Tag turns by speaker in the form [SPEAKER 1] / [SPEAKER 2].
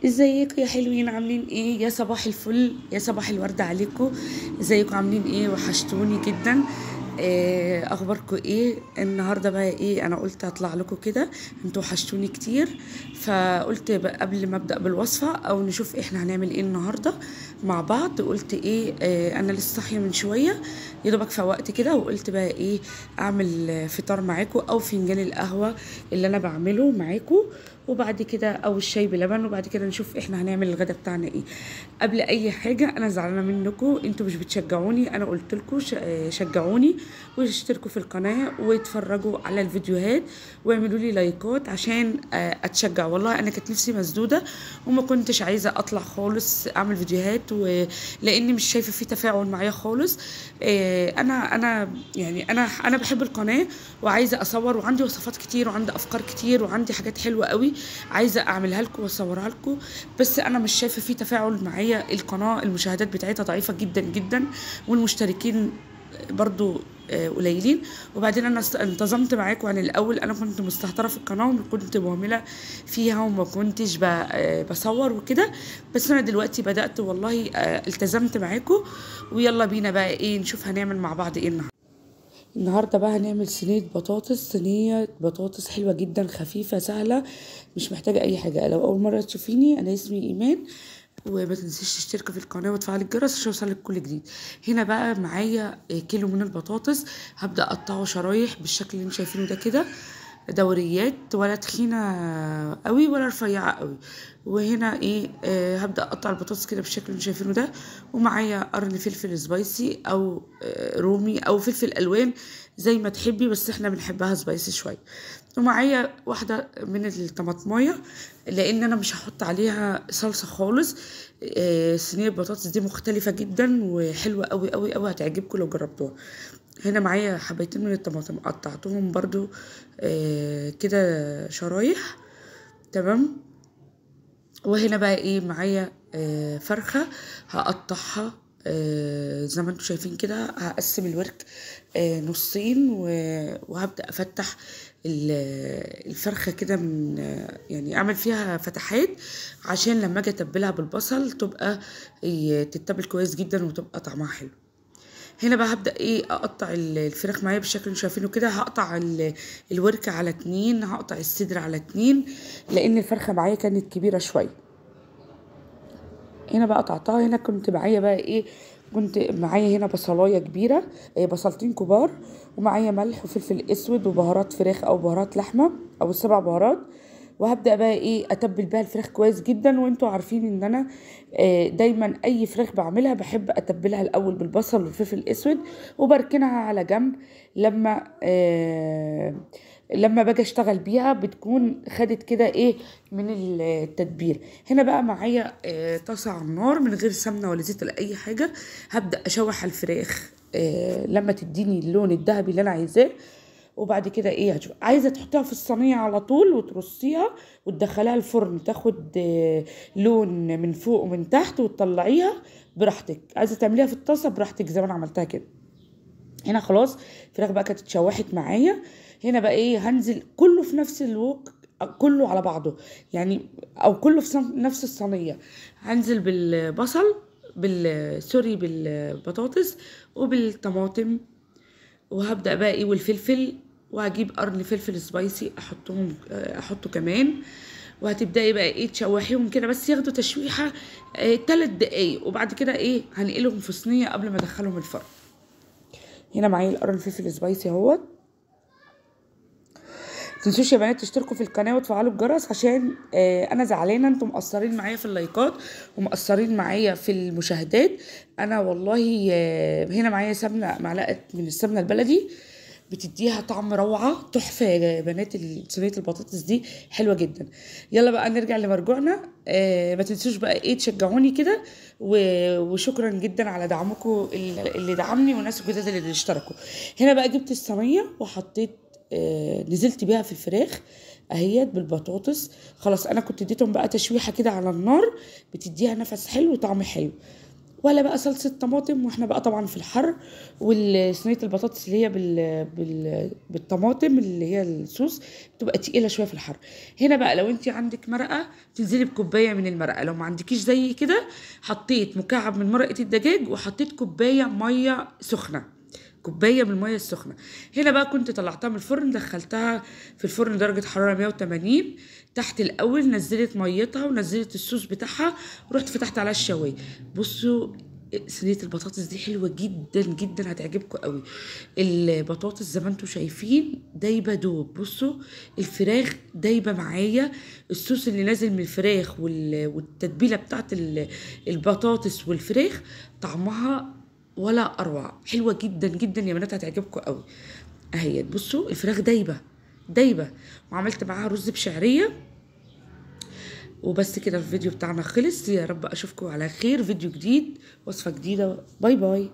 [SPEAKER 1] ازيكم يا حلوين؟ عاملين ايه؟ يا صباح الفل، يا صباح الورد عليكم. ازيكم؟ عاملين ايه؟ وحشتوني جدا. اخباركم ايه النهارده؟ بقى ايه، انا قلت اطلع لكم كده، انتوا وحشتوني كتير. فقلت بقى قبل ما ابدا بالوصفه او نشوف احنا هنعمل ايه النهارده مع بعض، قلت ايه، انا لسه صاحيه من شويه، يا دوبك فوقت كده، وقلت بقى ايه، اعمل فطار معاكم او فنجان القهوه اللي انا بعمله معاكم، وبعد كده او الشاي بلبن، وبعد كده نشوف احنا هنعمل الغدا بتاعنا ايه. قبل اي حاجه، انا زعلانه منكم، انتوا مش بتشجعوني. انا قلت لكم شجعوني واشتركوا في القناه واتفرجوا على الفيديوهات واعملوا لي لايكات عشان اتشجع. والله انا كانت نفسي مسدوده وما كنتش عايزه اطلع خالص اعمل فيديوهات، ولاني مش شايفه في تفاعل معايا خالص. انا يعني انا بحب القناه وعايزه اصور، وعندي وصفات كتير وعندي افكار كتير وعندي حاجات حلوه قوي عايزه اعملها لكم واصورها لكم، بس انا مش شايفه في تفاعل معايا. القناه المشاهدات بتاعتها ضعيفه جدا جدا، والمشتركين برضو قليلين. وبعدين انا انتظمت معاكم عن الاول، انا كنت مستهتره في القناه وكنت مهمله فيها وما كنتش بصور وكده، بس انا دلوقتي بدات والله التزمت معاكم. ويلا بينا بقى ايه، نشوف هنعمل مع بعض ايه النهارده بقى هنعمل صينيه بطاطس حلوه جدا، خفيفه سهله، مش محتاجه اي حاجه. لو اول مره تشوفيني، انا اسمي ايمان، وما تنسيش تشتركي في القناه وتفعلي الجرس عشان يوصلك كل جديد. هنا بقى معايا كيلو من البطاطس، هبدا اقطعه شرايح بالشكل اللي انتم شايفينه ده كده، دوريات، ولا تخينه قوي ولا رفيعه قوي. وهنا ايه، هبدا اقطع البطاطس كده بالشكل اللي انتم شايفينه ده. ومعايا قرن فلفل سبايسي او رومي او فلفل الوان زي ما تحبي، بس احنا بنحبها سبايسي شويه. ومعايا واحده من الطماطمايه، لان انا مش هحط عليها صلصه خالص. صينيه البطاطس دي مختلفه جدا وحلوه قوي قوي قوي، هتعجبكم لو جربتوها. هنا معايا حبيتين من الطماطم، قطعتهم برضو كده شرايح، تمام. وهنا بقى ايه، معايا فرخة هقطعها زي ما انتم شايفين كده. هقسم الورك نصين، وهبدأ افتح الفرخة كده من يعني اعمل فيها فتحات عشان لما اجي اتبلها بالبصل تبقى تتبل كويس جدا وتبقى طعمها حلو. هنا بقى هبدأ ايه، اقطع الفراخ معايا بالشكل اللي شايفينه كده. هقطع الورك على 2، هقطع الصدر على 2 لان الفرخة معايا كانت كبيرة شوية. هنا بقى قطعتها. هنا كنت معايا بقى ايه، كنت معايا هنا بصلايه كبيره، بصلتين كبار، ومعايا ملح وفلفل اسود وبهارات فراخ او بهارات لحمه او السبع بهارات. وهبدا بقى ايه، اتبل بيها الفراخ كويس جدا. وانتوا عارفين ان انا دايما اي فراخ بعملها بحب اتبلها الاول بالبصل والفلفل الاسود، وبركنها على جنب. لما لما باجي اشتغل بيها بتكون خدت كده ايه من التتبيل. هنا بقى معايا طاسه على النار من غير سمنه ولا زيت ولا اي حاجه. هبدا اشوح الفراخ لما تديني اللون الذهبي اللي انا عايزاه. وبعد كده ايه، هتشوف عايزه تحطيها في الصينيه على طول وترصيها وتدخليها الفرن تاخد لون من فوق ومن تحت وتطلعيها براحتك. عايزه تعمليها في الطاسه براحتك زي ما انا عملتها كده. هنا خلاص الفراخ بقى كانت اتشوحت معايا. هنا بقى ايه، هنزل كله في نفس الوقت، كله على بعضه يعني، او كله في نفس الصينيه. هنزل بالبصل، سوري، بالبطاطس وبالطماطم. وهبدا بقى ايه، والفلفل، وهجيب قرن فلفل سبايسي احطه كمان. وهتبداي بقى ايه تشوحيهم كده بس ياخدوا تشويحه 3 دقايق، وبعد كده ايه هنقلهم في صينيه قبل ما ادخلهم الفرن. هنا معايا القرن الفلفل سبايسي اهوت. متنسوش يا بنات تشتركوا في القناه وتفعلوا الجرس عشان انا زعلانه، انتم مقصرين معايا في اللايكات ومقصرين معايا في المشاهدات. انا والله هنا معايا سمنه، معلقه من السمنه البلدي بتديها طعم روعه تحفه يا بنات. صينيه البطاطس دي حلوه جدا. يلا بقى نرجع لمرجوعنا. ما تنسوش بقى ايه تشجعوني كده، وشكرا جدا على دعمكم اللي دعمني والناس الجداد اللي اشتركوا. هنا بقى جبت الصينيه وحطيت نزلت بيها في الفراخ اهيت بالبطاطس. خلاص انا كنت اديتهم بقى تشويحه كده على النار بتديها نفس حلو وطعم حلو. ولا بقى صلصه طماطم، واحنا بقى طبعا في الحر، والصينيه البطاطس اللي هي بالطماطم اللي هي الصوص بتبقى تقيله شويه في الحر. هنا بقى لو انت عندك مرقه تنزلي بكوبايه من المرقه، لو ما عندكيش زي كده حطيت مكعب من مرقه الدجاج وحطيت كوبايه ميه سخنه، كوبايه من الميه السخنه. هنا بقى كنت طلعتها من الفرن، دخلتها في الفرن درجه حراره 180 تحت الاول، نزلت ميتها ونزلت الصوص بتاعها ورحت فتحت عليها الشوايه. بصوا صينيه البطاطس دي حلوه جدا جدا، هتعجبكم قوي. البطاطس زي ما انتم شايفين دايبه دوب، بصوا الفراخ دايبه معايا، الصوص اللي نازل من الفراخ والتتبيله بتاعت البطاطس والفراخ طعمها ولا اروع، حلوه جدا جدا يا بنات، هتعجبكم قوي. اهي بصوا الفراخ دايبه دايبه، وعملت معاها رز بشعريه. وبس كده الفيديو بتاعنا خلص، يا رب اشوفكم على خير، فيديو جديد، وصفه جديده، باي باي.